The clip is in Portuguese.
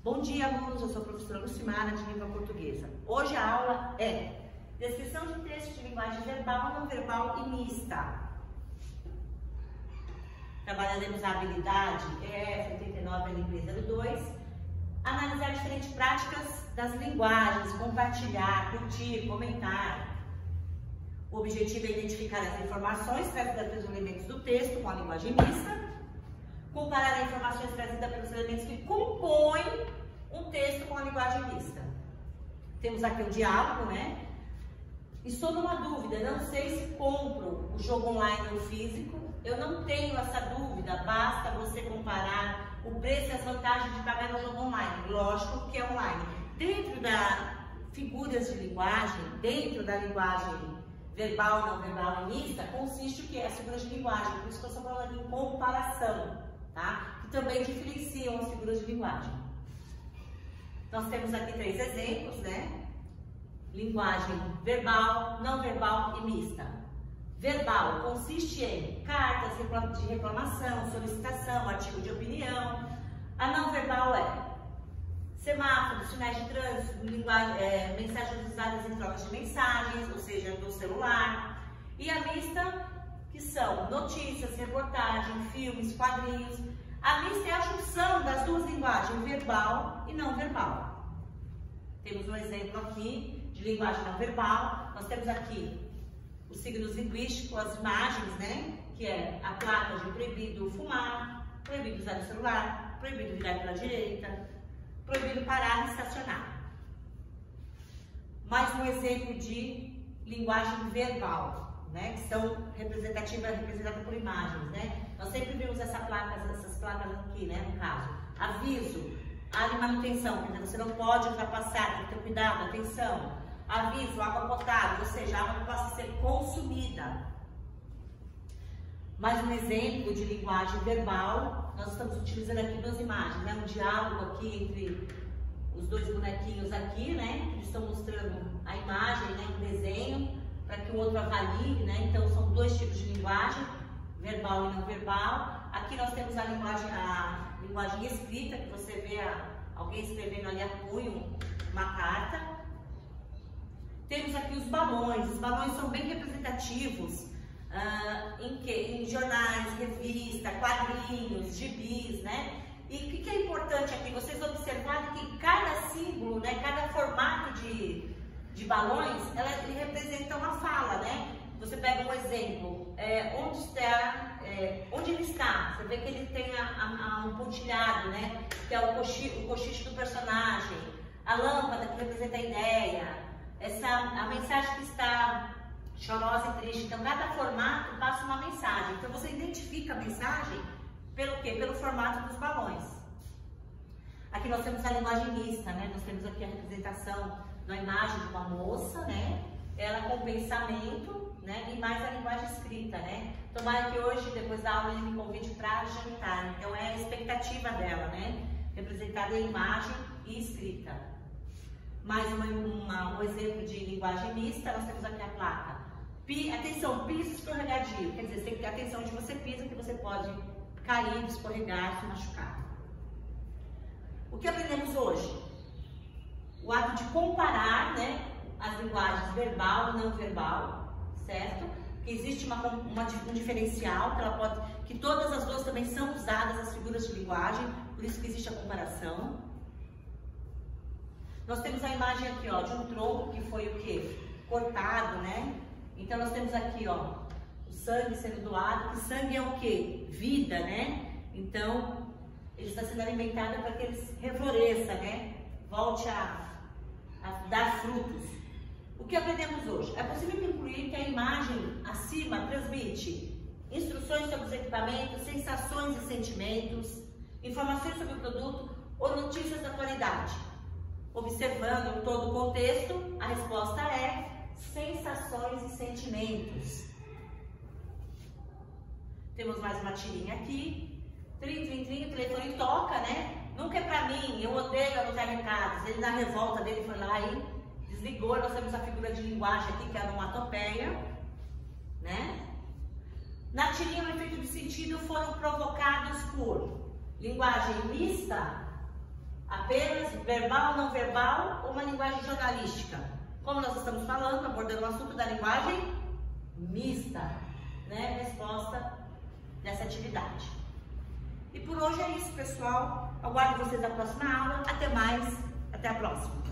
Bom dia, alunos. Eu sou a professora Lucimara, de língua portuguesa. Hoje a aula é descrição de texto de linguagem verbal, não verbal e mista. Trabalharemos a habilidade EF 89, LP 02. Analisar diferentes práticas das linguagens, compartilhar, curtir, comentar. O objetivo é identificar as informações trazidas pelos elementos do texto com a linguagem mista. Comparar as informações trazidas pelos elementos que compõem um texto com a linguagem mista. Temos aqui o diálogo, né? Estou numa dúvida, não sei se compro o jogo online ou físico. Eu não tenho essa dúvida, basta você comparar o preço e as vantagens de pagar no jogo online. Lógico que é online. Dentro da figuras de linguagem, dentro da linguagem verbal, não verbal e mista, consiste o que? As figuras de linguagem. Por isso que eu estou falando de comparação, tá? Que também diferenciam as figuras de linguagem. Nós temos aqui 3 exemplos, né? Linguagem verbal, não verbal e mista. Verbal consiste em cartas de reclamação, solicitação, artigo de opinião. A não verbal é semáforos, sinais de trânsito, mensagens usadas em trocas de mensagens, ou seja, do celular. E a mista, que são notícias, reportagem, filmes, quadrinhos. A mista é a junção das duas linguagens, verbal e não verbal. Temos um exemplo aqui de linguagem não verbal. Nós temos aqui os signos linguísticos, as imagens, né? Que é a placa de proibido fumar, proibido usar o celular, proibido virar pela direita, proibido parar e estacionar. Mais um exemplo de linguagem verbal, né? Que são representadas por imagens, né? Nós sempre vimos essas placas aqui, né? No caso, aviso, área de manutenção, quer dizer, você não pode ultrapassar, tem que ter cuidado, atenção. Aviso, água potável, ou seja, água que possa ser consumida. Mais um exemplo de linguagem verbal, nós estamos utilizando aqui 2 imagens, né? Um diálogo aqui entre os 2 bonequinhos aqui, né? Que estão mostrando a imagem, né? O desenho, para que o outro avalie, né? Então, são 2 tipos de linguagem, verbal e não verbal. Aqui nós temos a linguagem escrita, que você vê alguém escrevendo ali a punho uma carta. Temos aqui os balões são bem representativos em jornais, revistas, quadrinhos, gibis, né? E o que é importante aqui? Vocês observarem que cada símbolo, né, cada formato de balões, ele representa uma fala, né? Você pega um exemplo, onde ele está, você vê que ele tem um pontilhado, né? Que é o cochicho do personagem, a lâmpada que representa a ideia, a mensagem que está chorosa e triste. Então, cada formato passa uma mensagem. Então, você identifica a mensagem pelo quê? Pelo formato dos balões. Aqui nós temos a linguagem mista, né? Nós temos aqui a representação da imagem de uma moça, né? Ela com pensamento, né? E mais a linguagem escrita, né? Tomara que hoje, depois da aula, ele me convide para jantar. Então, é a expectativa dela, né? Representada em imagem e escrita. Mais um exemplo de linguagem mista, nós temos aqui a placa. Atenção, piso escorregadio, quer dizer, você tem que ter atenção onde você pisa, que você pode cair, escorregar, se machucar. O que aprendemos hoje? O ato de comparar, né, as linguagens verbal e não verbal, certo? Que existe um diferencial, que todas as duas também são usadas as figuras de linguagem, por isso que existe a comparação. Nós temos a imagem aqui, ó, de um tronco que foi o quê? Cortado, né? Então, nós temos aqui, ó, o sangue sendo doado. Que sangue é o quê? Vida, né? Então, ele está sendo alimentado para que ele refloresça, né? Volte a dar frutos. O que aprendemos hoje? É possível concluir que a imagem acima transmite instruções sobre os equipamentos, sensações e sentimentos, informações sobre o produto ou notícias da atualidade. Observando todo o contexto, a resposta é sensações e sentimentos. Temos mais uma tirinha aqui. Trim, trim, trim, o telefone toca, né? Nunca é pra mim, eu odeio anotar recados. Ele, na revolta dele, foi lá e desligou. Nós temos a figura de linguagem aqui, que é a onomatopeia, né? Na tirinha, o efeito de sentido foram provocados por linguagem mista Apenas verbal, não verbal ou uma linguagem jornalística? Como nós estamos falando, abordando o assunto da linguagem mista, né? Resposta dessa atividade. E por hoje é isso, pessoal. Aguardo vocês na próxima aula. Até mais. Até a próxima.